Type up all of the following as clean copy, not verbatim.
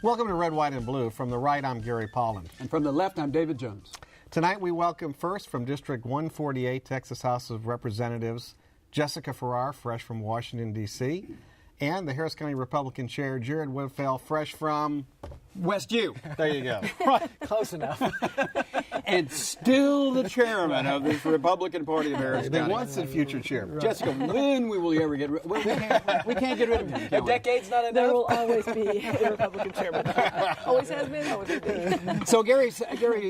Welcome to Red, White, and Blue. From the right, I'm Gary Polland. And from the left, I'm David Jones. Tonight we welcome first from District 148, Texas House of Representatives, Jessica Farrar, fresh from Washington, D.C., and the Harris County Republican Chair, Jared Woodfill, fresh from West U. There you go. Close enough. And still the chairman of this Republican Party of Harris The County. once and future chairman. Jessica, when we will ever get rid we can't get rid of him. A decade's not enough. There will always be a Republican chairman. Always has been, always will be. So Gary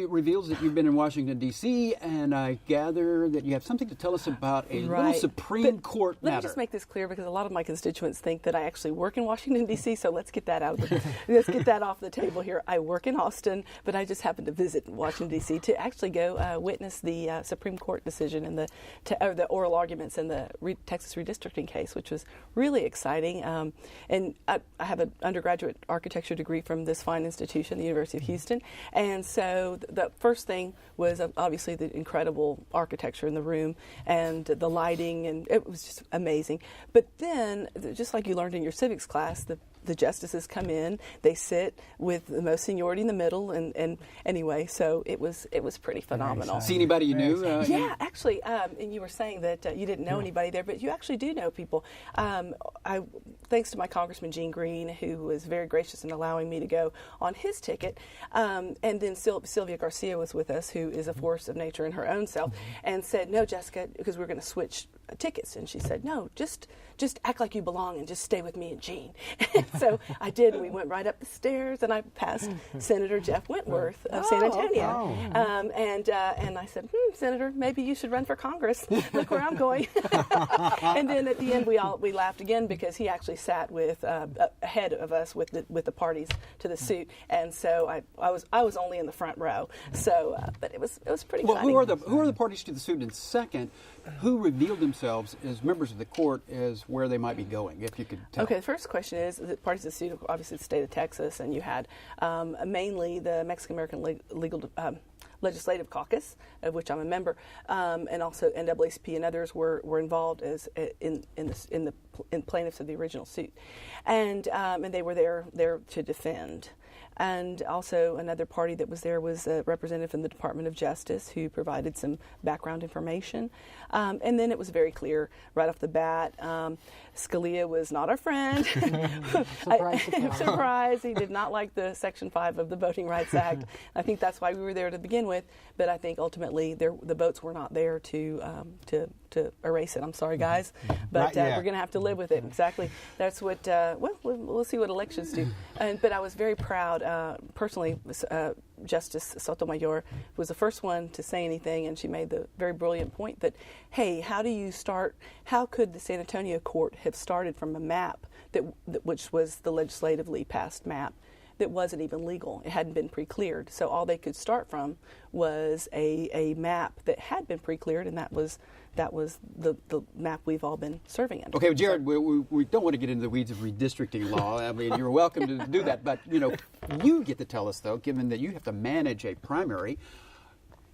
reveals that you've been in Washington, D.C., and I gather that you have something to tell us about a little Supreme Court matter. Let me just make this clear, because a lot of my constituents think that I actually work in Washington, D.C., so let's get that let's get that off the table here. I work in Austin, but I just happened to visit Washington, D.C. to actually go witness the Supreme Court decision and the oral arguments in the Texas Redistricting case, which was really exciting. And I have an undergraduate architecture degree from this fine institution, the University of Houston. And so the first thing was obviously the incredible architecture in the room and the lighting, and it was just amazing. But then, just like you learned in your civics class, the justices come in, they sit with the most seniority in the middle, and anyway, so it was pretty phenomenal. See anybody you knew? Yeah, actually, and you were saying that you didn't know anybody there, but you actually do know people. Thanks to my Congressman Gene Green, who was very gracious in allowing me to go on his ticket, and then Sylvia Garcia was with us, who is a force of nature in her own self, and said, "No, Jessica," because we're going to switch tickets, and she said, "No, just act like you belong and just stay with me and Gene." So I did, and we went right up the stairs, and I passed Senator Jeff Wentworth of San Antonio. And I said, "Senator, maybe you should run for Congress. Look where I'm going." And then at the end, we laughed again, because he actually sat with ahead of us with the parties to the suit, and so I was only in the front row. So, but it was pretty exciting. Well, who are the parties to the suit? And second, who revealed themselves as members of the court as where they might be going, if you could tell? Okay, the first question is the parties to the suit, obviously the state of Texas, and you had mainly the Mexican-American Legislative Caucus, of which I'm a member, and also NAACP and others were involved as in plaintiffs of the original suit, and they were there to defend. And also another party that was there was a representative from the Department of Justice, who provided some background information. And then it was very clear right off the bat, Scalia was not our friend. Surprise. He did not like the Section 5 of the Voting Rights Act. I think that's why we were there to begin with. But I think ultimately the votes were not there to erase it. I'm sorry, guys. But we're going to have to live with it. Exactly. That's what, we'll see what elections do. But I was very proud. Personally, Justice Sotomayor was the first one to say anything, and she made the very brilliant point that, hey, how could the San Antonio court have started from a map which was the legislatively passed map that wasn't even legal? It hadn't been pre-cleared. So all they could start from was a map that had been pre-cleared, and that was the map we've all been serving under. Okay, well, Jared, we don't want to get into the weeds of redistricting law. I mean, you're welcome to do that, but you get to tell us, though, given that you have to manage a primary.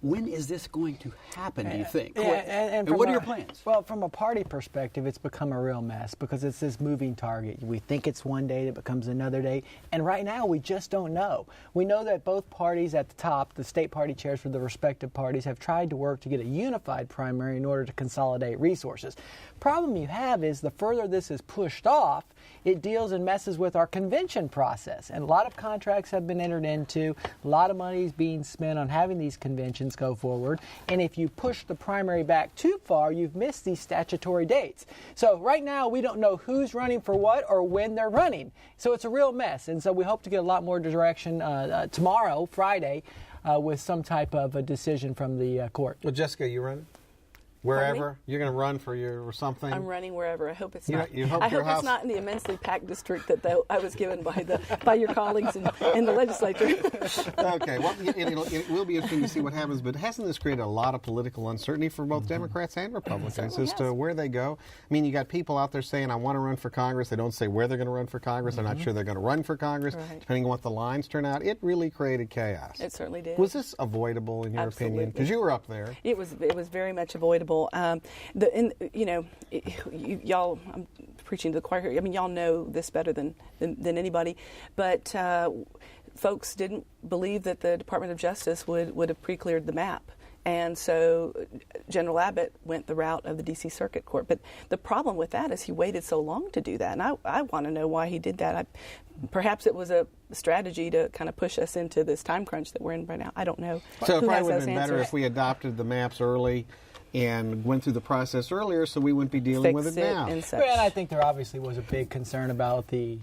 When is this going to happen, do you think? And what are your plans? Well, from a party perspective, it's become a real mess, because it's this moving target. We think it's one date, it becomes another date, and right now we just don't know. We know that both parties at the top, the state party chairs for the respective parties, have tried to work to get a unified primary in order to consolidate resources. Problem you have is the further this is pushed off, it deals and messes with our convention process. And a lot of contracts have been entered into, a lot of money is being spent on having these conventions go forward. And if you push the primary back too far, you've missed these statutory dates. So right now, we don't know who's running for what or when they're running. So it's a real mess. And so we hope to get a lot more direction tomorrow, Friday, with some type of a decision from the court. Well, Jessica, you running? Wherever you're going to run for something. I'm running wherever. I hope it's not. I hope it's not in the immensely packed district that I was given by your colleagues in the legislature. Okay. Well, it will be interesting to see what happens. But hasn't this created a lot of political uncertainty for both Democrats and Republicans as to where they go? I mean, you got people out there saying, "I want to run for Congress." They don't say where they're going to run for Congress. They're not sure they're going to run for Congress, depending on what the lines turn out. It really created chaos. It certainly did. Was this avoidable in your opinion? Because you were up there. It was very much avoidable. people. Y'all, I'm preaching to the choir here. I mean, y'all know this better than anybody, but folks didn't believe that the Department of Justice would have pre-cleared the map. And so General Abbott went the route of the D.C. Circuit Court. But the problem with that is he waited so long to do that. And I want to know why he did that. Perhaps it was a strategy to kind of push us into this time crunch that we're in right now. I don't know. So it Who probably has would have those been better answers? if we adopted the maps early and went through the process earlier so we wouldn't be dealing with it now. And such. Well, and I think there obviously was a big concern about the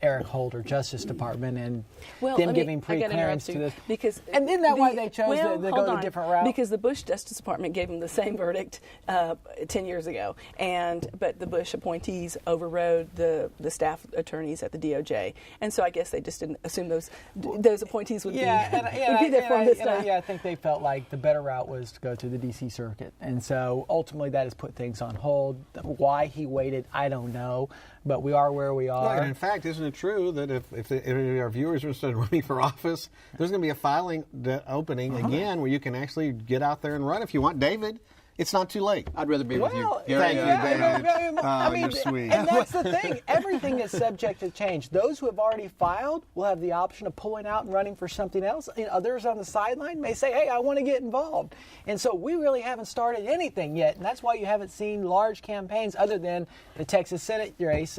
Eric Holder Justice Department and them giving pre-clearance to this. Because and isn't that why they chose to go hold a on. different route? Because the Bush Justice Department gave them the same verdict 10 years ago, but the Bush appointees overrode the staff attorneys at the DOJ, and so I guess they just didn't assume those appointees would be there for them this time. I think they felt like the better route was to go to the D.C. Circuit, and so ultimately that has put things on hold. Why he waited, I don't know, but we are where we are. Right, and in fact, isn't it true that if our viewers are interested in running for office, there's going to be a filing opening again where you can actually get out there and run if you want. David, it's not too late. I'd rather be with you. Thank you, David. I mean, you're sweet. and that's the thing. Everything is subject to change. Those who have already filed will have the option of pulling out and running for something else. And others on the sideline may say, hey, I want to get involved. And so we really haven't started anything yet. And that's why you haven't seen large campaigns other than the Texas Senate race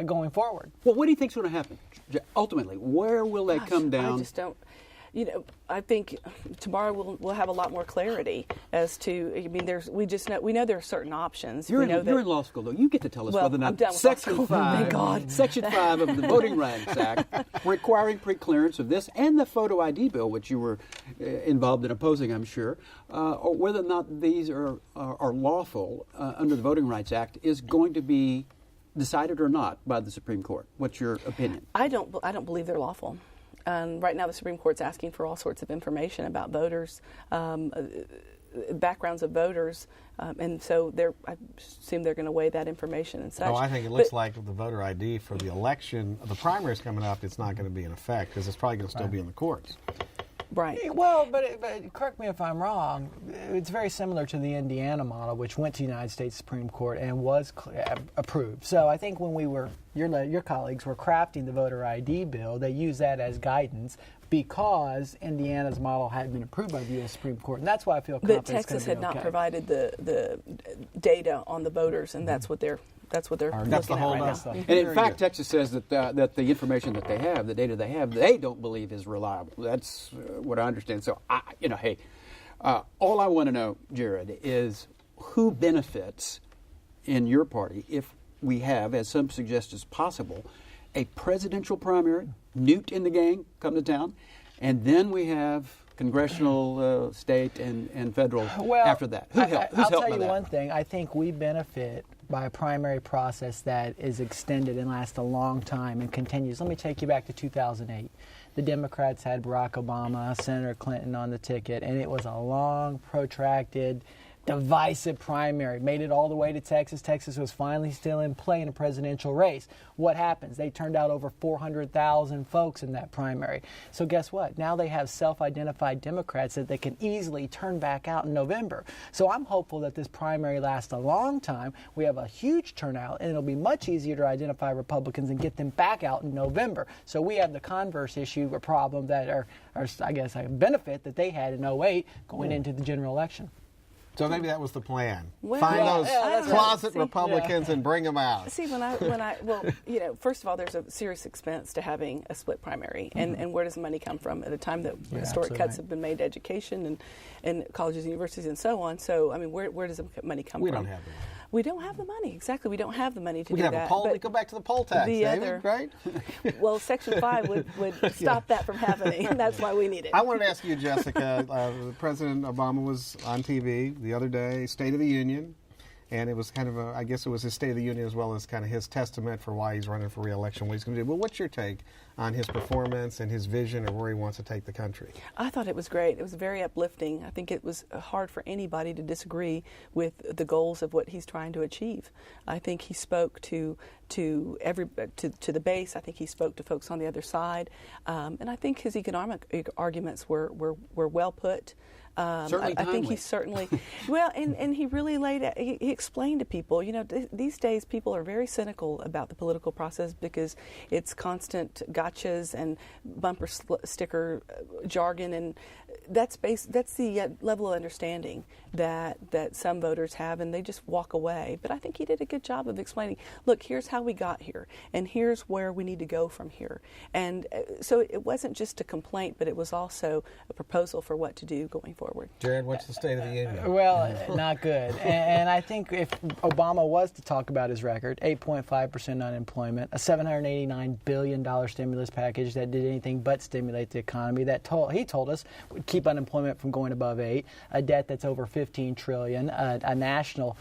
going forward. Well, what do you think's going to happen? Ultimately, where will that come down? I just don't. I think tomorrow we'll have a lot more clarity as to. I mean, we know there are certain options. You're we know in law school, though. You get to tell us Well, whether or I'm not done with law Section school. 5, Thank God. Section 5 of the Voting Rights Act, requiring pre-clearance of this and the photo ID bill, which you were involved in opposing, I'm sure, or whether or not these are lawful under the Voting Rights Act, is going to be decided or not by the Supreme Court. What's your opinion? I don't believe they're lawful. Right now, the Supreme Court's asking for all sorts of information about voters, backgrounds of voters, and so I assume they're going to weigh that information and such. Oh, I think it looks like the voter ID for the election, the primaries coming up, it's not going to be in effect because it's probably going to still be in the courts. Right. Well, but correct me if I'm wrong. It's very similar to the Indiana model, which went to the United States Supreme Court and was approved. So I think when your colleagues were crafting the voter ID bill, they used that as guidance because Indiana's model had been approved by the U.S. Supreme Court, and that's why I feel confident. But Texas had not provided the data on the voters, and that's what they're looking That's the at whole right now. And in fact, Texas says that the information that they have, the data they have, they don't believe is reliable. That's what I understand. So, all I want to know, Jared, is who benefits in your party if we have, as some suggest is possible, a presidential primary, Newt in the gang come to town, and then we have congressional, state, and federal after that. I'll tell you one thing. I think we benefit by a primary process that is extended and lasts a long time and continues. Let me take you back to 2008. The Democrats had Barack Obama, Senator Clinton on the ticket, and it was a long, protracted, divisive primary. Made it all the way to Texas. Texas was finally still in play in a presidential race. What happens? They turned out over 400,000 folks in that primary. So guess what? Now they have self-identified Democrats that they can easily turn back out in November. So I'm hopeful that this primary lasts a long time. We have a huge turnout, and it'll be much easier to identify Republicans and get them back out in November. So we have the converse issue or problem that are I guess, a benefit that they had in 2008 going into the general election. So maybe that was the plan. Well, Find those closet See, Republicans and bring them out. See, first of all, there's a serious expense to having a split primary, and where does the money come from at a time that historic cuts have been made to education and colleges and universities and so on? So, I mean, where does the money come from? We don't have the money. We don't have the money. Exactly. We don't have the money to we do can have that. a poll. We go back to the poll tax, David, right? Well, Section 5 would stop that from happening, and that's why we need it. I wanted to ask you, Jessica, President Obama was on TV the other day, State of the Union, and it was kind of I guess it was his State of the Union as well as kind of his testament for why he's running for re-election, what he's going to do. But what's your take on his performance and his vision of where he wants to take the country? I thought it was great. It was very uplifting. I think it was hard for anybody to disagree with the goals of what he's trying to achieve. I think he spoke to the base. I think he spoke to folks on the other side, and I think his economic arguments were well put. Certainly I think he certainly, well, and he really he explained to people, these days people are very cynical about the political process because it's constant gotchas and bumper sticker jargon, and that's the level of understanding that some voters have, and they just walk away. But I think he did a good job of explaining, look, here's how we got here, and here's where we need to go from here. And so it wasn't just a complaint, but it was also a proposal for what to do going forward. Jared, what's the state of the union? Well, not good. And I think if Obama was to talk about his record, 8.5% unemployment, a $789 billion stimulus package that did anything but stimulate the economy, he told us would keep unemployment from going above 8, a debt that's over $15 trillion, a national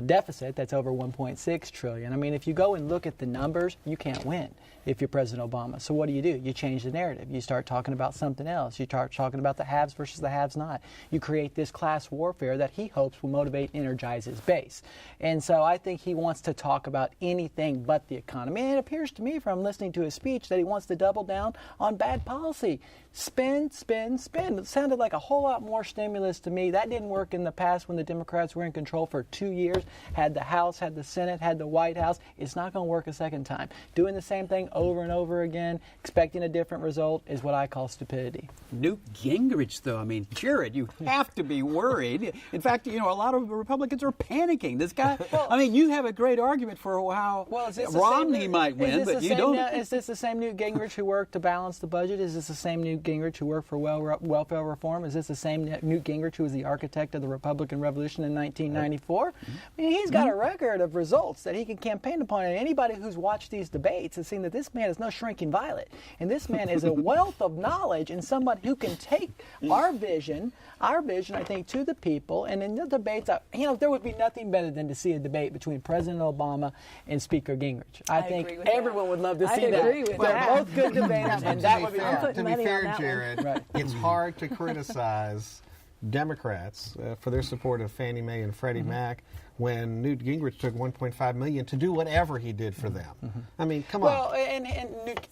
deficit that's over $1.6 trillion. I mean, if you go and look at the numbers, you can't win if you're President Obama. So what do? You change the narrative. You start talking about something else. You start talking about the haves versus the haves not. You create this class warfare that he hopes will motivate and energize his base. And so I think he wants to talk about anything but the economy. And it appears to me from listening to his speech that he wants to double down on bad policy. Spend, spend, spend. It sounded like a whole lot more stimulus to me. That didn't work in the past when the Democrats were in control for 2 years, had the House, had the Senate, had the White House. It's not going to work a second time. Doing the same thing over and over again, expecting a different result, is what I call stupidity. Newt Gingrich, though, I mean, Jared, you have to be worried. In fact, a lot of Republicans are panicking. This guy, I mean, you have a great argument for how Romney might win, but you don't. Is this the same Newt Gingrich who worked to balance the budget? Is this the same Newt Gingrich who worked for welfare reform? Is this the same Newt Gingrich who was the architect of the Republican Revolution in 1994? I mean, he's got a record of results that he can campaign upon, and anybody who's watched these debates has seen that this man is no shrinking violet, and this man is a wealth of knowledge and somebody who can take our vision, I think, to the people. And in the debates, there would be nothing better than to see a debate between President Obama and Speaker Gingrich. I think everyone would love to see that. They're both good debaters, and that would be fun. To be fair, Jared, it's hard to criticize Democrats for their support of Fannie Mae and Freddie Mac when Newt Gingrich took $1.5 million to do whatever he did for them. I mean, come on. Well, and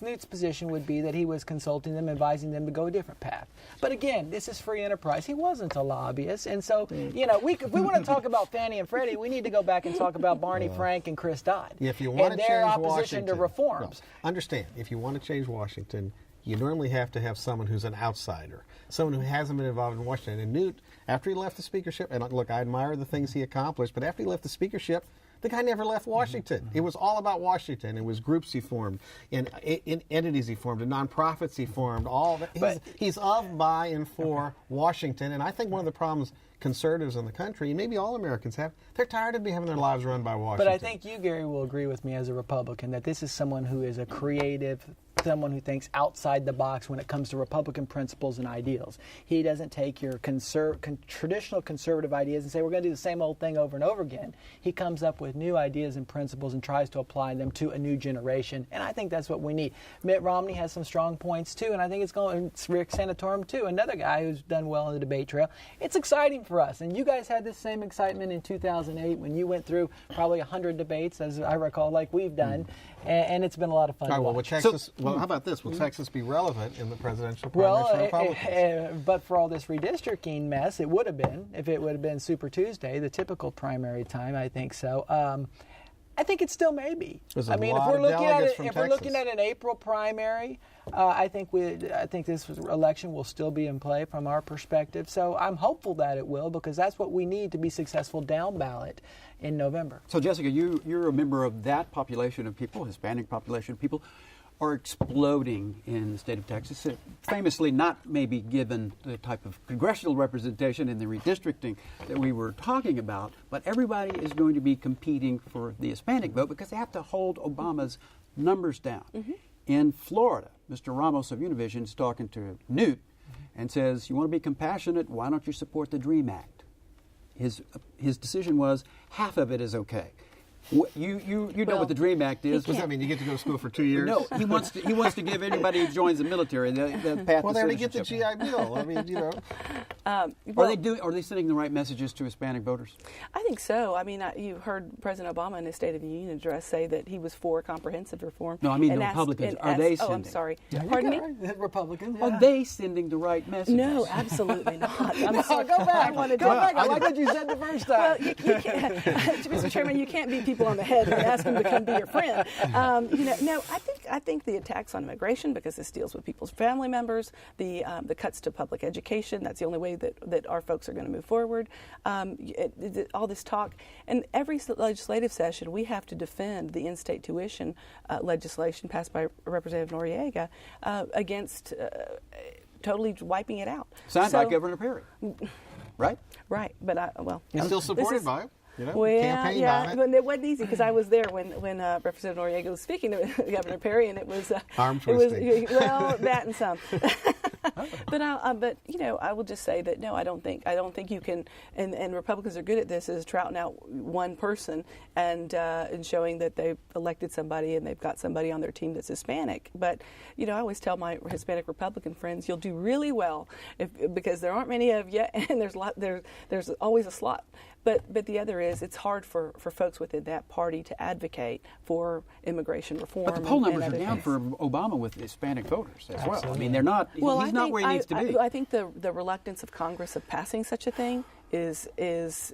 Newt's position would be that he was consulting them, advising them to go a different path. But again, this is free enterprise. He wasn't a lobbyist, and so if we want to talk about Fannie and Freddie, we need to go back and talk about Barney Frank and Chris Dodd if you want and to their change opposition Washington, to reforms. No, understand, if you want to change Washington, you normally have to have someone who's an outsider, someone who hasn't been involved in Washington. And Newt, after he left the speakership, and look, I admire the things he accomplished, but after he left the speakership, the guy never left Washington. It was all about Washington. It was groups he formed, and entities he formed, and nonprofits he formed. All that. He's of, by, and for Washington. And I think one of the problems conservatives in the country, and maybe all Americans have, they're tired of having their lives run by Washington. But I think you, Gary, will agree with me as a Republican that this is someone who is a creative, someone who thinks outside the box when it comes to Republican principles and ideals. He doesn't take your traditional conservative ideas and say, we're going to do the same old thing over and over again. He comes up with new ideas and principles and tries to apply them to a new generation, and I think that's what we need. Mitt Romney has some strong points, too, and I think it's Rick Santorum, too, another guy who's done well on the debate trail. It's exciting for us, and you guys had this same excitement in 2008 when you went through probably 100 debates, as I recall, like we've done, and it's been a lot of fun. All right, well, how about this? Will Texas be relevant in the presidential primary for Republicans? But for all this redistricting mess, it would have been, if it would have been Super Tuesday, the typical primary time, I think so. I think it still may be. I mean, if we're looking at an April primary, I think this election will still be in play from our perspective. So I'm hopeful that it will, because that's what we need to be successful down ballot in November. So Jessica, you're a member of that population of people, Hispanic population of people, are exploding in the state of Texas. Famously not maybe given the type of congressional representation in the redistricting that we were talking about, but everybody is going to be competing for the Hispanic vote because they have to hold Obama's numbers down. In Florida, Mr. Ramos of Univision is talking to Newt and says, you want to be compassionate, why don't you support the DREAM Act? His decision was half of it is okay. You know what the DREAM Act is. What does that mean? You get to go to school for 2 years? No, he wants to give anybody who joins the military the path Well, to they already get the citizenship. GI Bill. I mean, you know. Are they sending the right messages to Hispanic voters? I think so. I mean, you heard President Obama in his State of the Union address say that he was for comprehensive reform. No, I mean and the asked- Republicans. and Are asked- they Oh, I'm sending? sorry. Yeah, Pardon me? Republicans. Are they sending the right messages? No, absolutely not. I'm sorry. Go back. I wanted Go to- back. I like what you said the first time. Well, you can't, Mr. Chairman, you can't beat people on the head and ask them to come be your friend. No, I think the attacks on immigration, because this deals with people's family members, the cuts to public education. That's the only way that our folks are going to move forward. All this talk, and every legislative session, we have to defend the in-state tuition legislation passed by Representative Noriega against totally wiping it out. Signed by Governor Perry, right? Right, but It's still supported by him. You know, well, campaigned yeah, on it. but it wasn't easy because I was there when Representative Noriega was speaking to Governor Perry, and it was Arm it was twisting. well, that and some. But I will just say that no, I don't think you can. And Republicans are good at this, is trouting out one person and showing that they've elected somebody and they've got somebody on their team that's Hispanic. But I always tell my Hispanic Republican friends, you'll do really well because there aren't many of you, and there's always a slot. But the other is, it's hard for folks within that party to advocate for immigration reform. But the poll numbers and are other down things. for Obama with Hispanic voters as well. I mean, they're not. Well, he's not where he needs to be. I think the reluctance of Congress of passing such a thing is his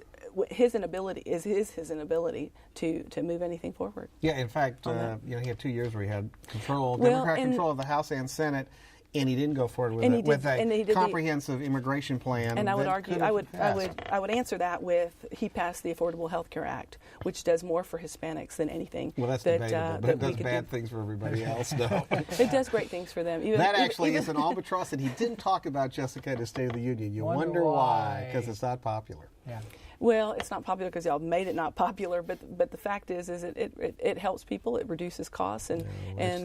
inability to move anything forward. Yeah, in fact, he had 2 years where he had Well, Democrat control of the House and Senate, and he didn't go forward with And it, he with did- and he a did the- comprehensive immigration plan. And I would that argue, could I have would passed. answer that with he passed the Affordable Health Care Act, which does more for Hispanics than anything. Well, that's that, debatable, but that it we does could bad do. things for everybody else. No. It does great things for them. That actually is an albatross, and he didn't talk about Jessica at his State of the Union. You wonder why, because it's not popular. Yeah. Well, it's not popular because y'all made it not popular, but the fact is it helps people. It reduces costs and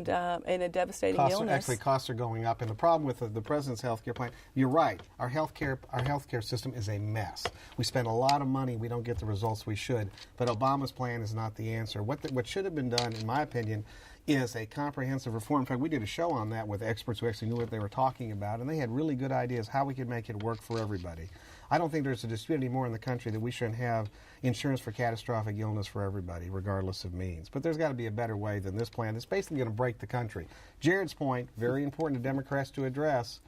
a devastating illness. Costs are going up, and the problem with the president's health care plan, you're right, our healthcare system is a mess. We spend a lot of money, we don't get the results we should, but Obama's plan is not the answer. What should have been done, in my opinion, is a comprehensive reform. In fact, we did a show on that with experts who actually knew what they were talking about, and they had really good ideas how we could make it work for everybody. I don't think there's a dispute anymore in the country that we shouldn't have insurance for catastrophic illness for everybody, regardless of means. But there's got to be a better way than this plan. It's basically going to break the country. Jared's point, very important to Democrats to address.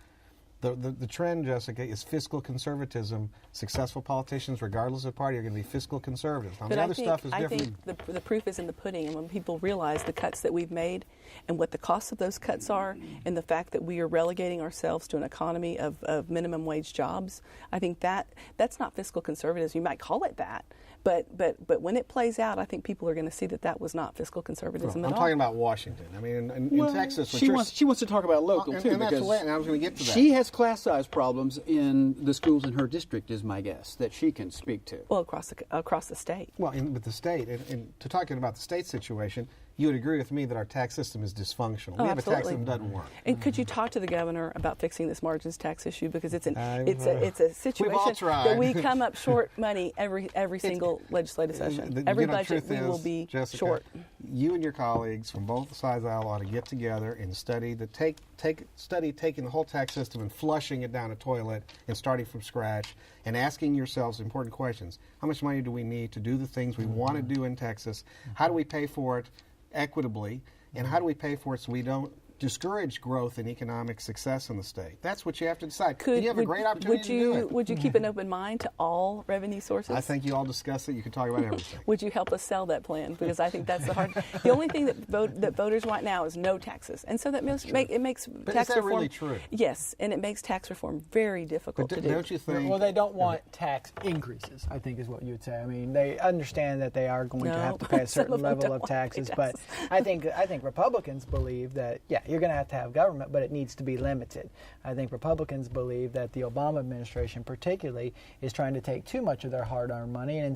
The trend, Jessica, is fiscal conservatism. Successful politicians, regardless of party, are going to be fiscal conservatives. Now, But the other stuff is I different. think the proof is in the pudding, and when people realize the cuts that we've made and what the costs of those cuts are, and the fact that we are relegating ourselves to an economy of minimum wage jobs, I think that's not fiscal conservatism. You might call it that, but when it plays out, I think people are going to see that was not fiscal conservatism I'm at all. talking about Washington. I mean, in Texas, she wants to talk about local too, and that's because and I was going to get to that. she has class size problems in the schools in her district, is my guess, that she can speak to. Well, across the state. Well, with the state, and to talking about the state situation, you would agree with me that our tax system is dysfunctional. Oh, We have a tax absolutely. system that doesn't work. And could you talk to the governor about fixing this margins tax issue, because it's a We've all situation tried. that we come up short money every single legislative session. Every budget we will be Jessica, short. You and your colleagues from both sides of the aisle ought to get together and study taking the whole tax system and flushing it down a toilet and starting from scratch and asking yourselves important questions. How much money do we need to do the things we want to do in Texas? How do we pay for it equitably? And how do we pay for it so we don't discourage growth and economic success in the state? That's what you have to decide. And you have a great opportunity to do it. Would you keep an open mind to all revenue sources? I think you all discuss it. You can talk about everything. Would you help us sell that plan? Because I think that's the hard. The only thing that voters want now is no taxes, and so that makes But tax is that reform. really true? Yes, and it makes tax reform very difficult But to do. don't you think? Well, they don't want tax increases, I think is what you would say. I mean, they understand that they are going to have to pay a some certain of them level don't of want to pay taxes, but taxes. I think Republicans believe that, yeah, You're going to have government, but it needs to be limited. I think Republicans believe that the Obama administration particularly is trying to take too much of their hard-earned money, and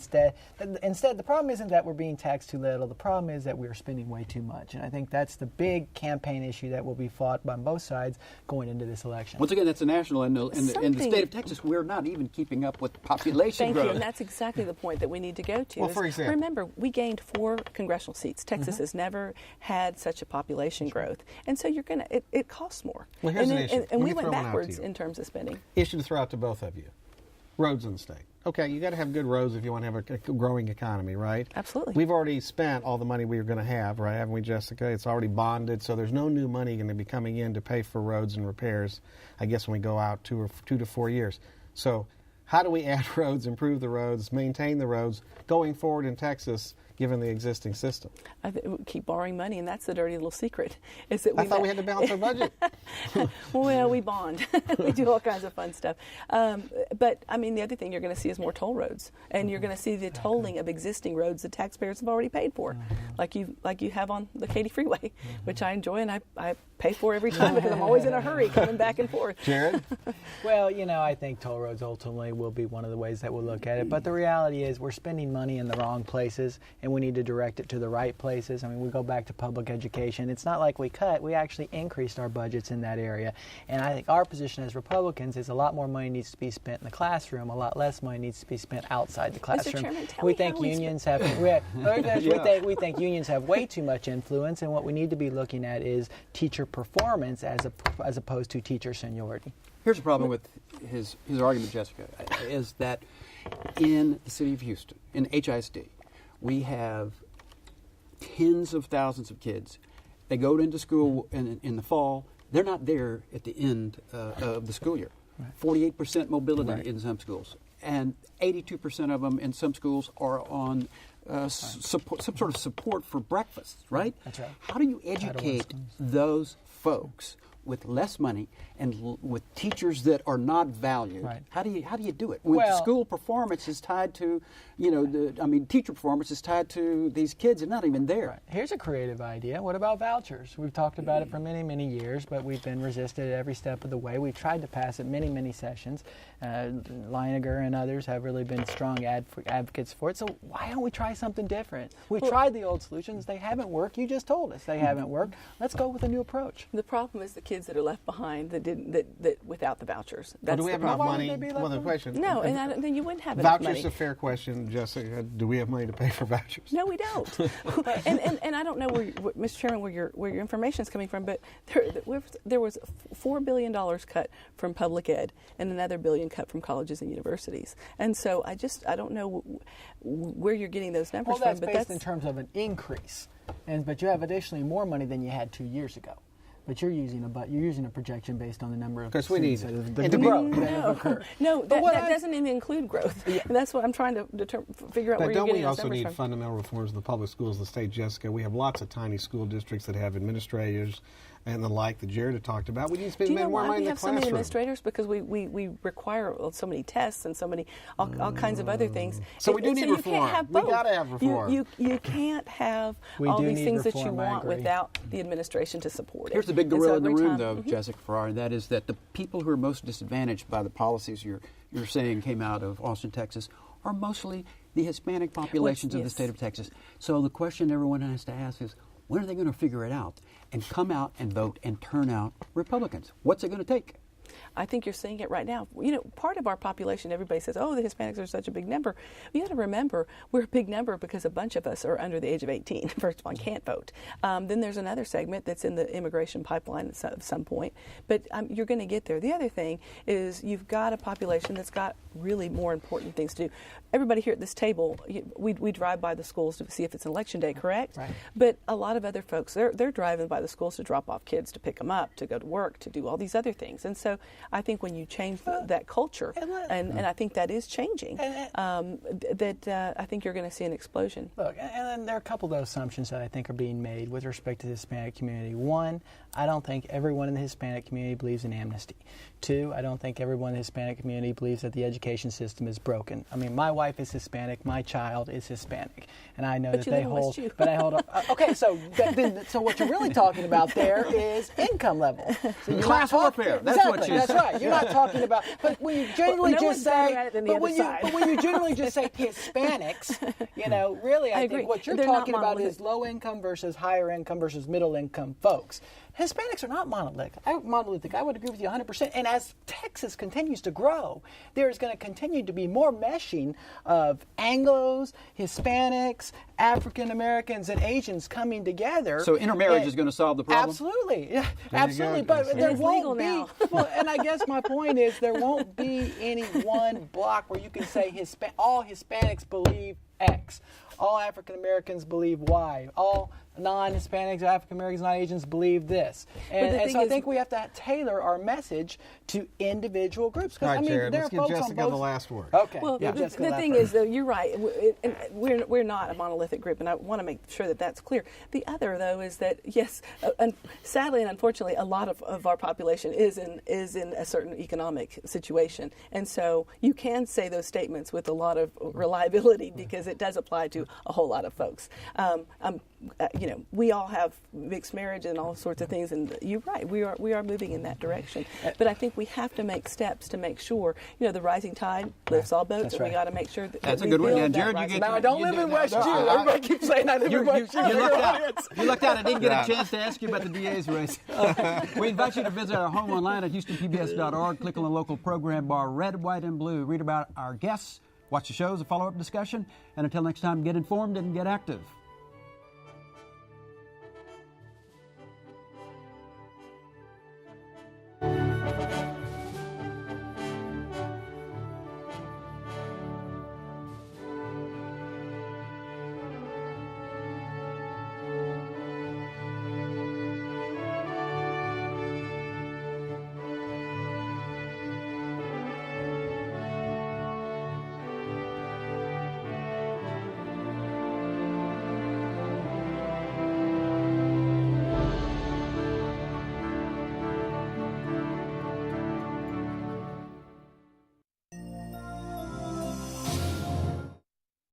instead the problem isn't that we're being taxed too little. The problem is that we're spending way too much, and I think that's the big campaign issue that will be fought by both sides going into this election. Once again, that's a national. In the state of Texas, we're not even keeping up with population growth. Thank you, and that's exactly the point that we need to go to. Well, for example, remember, we gained 4 congressional seats. Texas has never had such a population growth, and so it costs more. Well, here's an issue. And we went backwards in terms of spending. Issue to throw out to both of you. Roads in the state. Okay, you got to have good roads if you want to have a growing economy, right? Absolutely. We've already spent all the money we were going to have, right? Haven't we, Jessica? It's already bonded, so there's no new money going to be coming in to pay for roads and repairs, I guess, when we go out 2 to 4 years. So how do we add roads, improve the roads, maintain the roads going forward in Texas, given the existing system? We keep borrowing money, and that's the dirty little secret. Is that I thought we had to balance our budget. Well, we bond. We do all kinds of fun stuff. But, I mean, the other thing you're going to see is more toll roads. And you're going to see the tolling of existing roads the taxpayers have already paid for, like you have on the Katy Freeway, which I enjoy and I pay for every time because I'm always in a hurry coming back and forth. Jared? Well, I think toll roads ultimately will be one of the ways that we'll look at it. But the reality is we're spending money in the wrong places, and we need to direct it to the right places. I mean, we go back to public education. It's not like we cut. We actually increased our budgets in that area. And I think our position as Republicans is a lot more money needs to be spent in the classroom, a lot less money needs to be spent outside the classroom. Mr. Chairman, We think unions have we think unions have way too much influence, and what we need to be looking at is teacher performance as opposed to teacher seniority. Here's the problem with his argument, Jessica, is that in the city of Houston, in HISD, we have tens of thousands of kids. They go into school in the fall. They're not there at the end of the school year. 48% mobility in some schools, and 82% of them in some schools are on some sort of support for breakfast, right? That's right. How do you educate those folks with less money and with teachers that are not valued? Right. How do you do it? When school performance is tied to, teacher performance is tied to these kids and not even there. Right. Here's a creative idea. What about vouchers? We've talked about it for many, many years, but we've been resisted at every step of the way. We've tried to pass it many, many sessions. Leininger and others have really been strong advocates for it. So why don't we try something different? We've tried the old solutions. They haven't worked. You just told us they haven't worked. Let's go with a new approach. The problem is the kids that are left behind that without the vouchers. That's Do we have enough money? Well, the question. No, and then you wouldn't have enough money. Vouchers is a fair question, Jessica. Do we have money to pay for vouchers? No, we don't. and I don't know Mr. Chairman, where your information is coming from, but there was $4 billion cut from public ed and another $1 billion cut from colleges and universities. And so I don't know where you're getting those numbers from. But that's based in terms of an increase, but you have additionally more money than you had 2 years ago. But you're using a projection based on the number of because we need the growth that have occurred. No, that doesn't even include growth. Yeah. And that's what I'm trying to figure out where you're getting those numbers from. But don't we also need fundamental reforms of the public schools in the state, Jessica? We have lots of tiny school districts that have administrators and the like that Jared had talked about. We need to spend more money in the classroom. Do you know why we have so many administrators? Because we require so many tests and so many all kinds of other things. So we do need reform. You can't have both. We got to have reform. You can't have all these things that you want without the administration to support it. Here's the big gorilla in the room, though, Jessica Farrar, and that is that the people who are most disadvantaged by the policies you're saying came out of Austin, Texas, are mostly the Hispanic populations of the state of Texas. So the question everyone has to ask is, when are they going to figure it out and come out and vote and turn out Republicans? What's it going to take? I think you're seeing it right now. Part of our population, everybody says, oh, the Hispanics are such a big number. You got to remember, we're a big number because a bunch of us are under the age of 18, first of all, and can't vote. Then there's another segment that's in the immigration pipeline at some point. But you're going to get there. The other thing is you've got a population that's got really more important things to do. Everybody here at this table, we drive by the schools to see if it's an election day, correct? Right. But a lot of other folks, they're driving by the schools to drop off kids, to pick them up, to go to work, to do all these other things. And so I think when you change that culture, and I think that is changing, I think you're going to see an explosion. Look, and then there are a couple of assumptions that I think are being made with respect to the Hispanic community. One, I don't think everyone in the Hispanic community believes in amnesty. Two, I don't think everyone in the Hispanic community believes that the education system is broken. I mean, my wife is Hispanic, my child is Hispanic, and I know that they hold. But I hold up. Okay, so what you're really talking about there is income level. So class warfare. That's exactly, what you. That's right. You're not talking about. But when you generally just say, but when you generally just say Hispanics, really, I think what you're talking about is low income versus higher income versus middle income folks. Hispanics are not monolithic. I would agree with you 100%. And as Texas continues to grow, there's going to continue to be more meshing of Anglos, Hispanics, African Americans, and Asians coming together. So intermarriage is going to solve the problem? Absolutely. Yeah, absolutely. But there won't be. Well, and I guess my point is there won't be any one block where you can say all Hispanics believe X. All African Americans believe Y. All non-Hispanics, African Americans, non-Asians believe this. And so I think we have to tailor our message to individual groups. All right, Jared, there let's are give folks Jessica the last word. Okay. Well, yeah, the thing is, though, you're right. We're not a monolithic group, and I want to make sure that that's clear. The other, though, is that, yes, sadly and unfortunately, a lot of our population is in a certain economic situation. And so you can say those statements with a lot of reliability because it does apply to a whole lot of folks. We all have mixed marriage and all sorts of things, and you're right. We are moving in that direction. But I think we have to make steps to make sure, the rising tide lifts all boats, and we got to make sure that that's we a good one. build Now, Jared, that you Now, I don't live in West Jew. Everybody keeps saying I live in West Jew. You looked out. I didn't get a chance to ask you about the DA's race. We invite you to visit our home online at HoustonPBS.org. Click on the local program bar, red, white, and blue. Read about our guests, watch the shows, a follow-up discussion. And until next time, get informed and get active.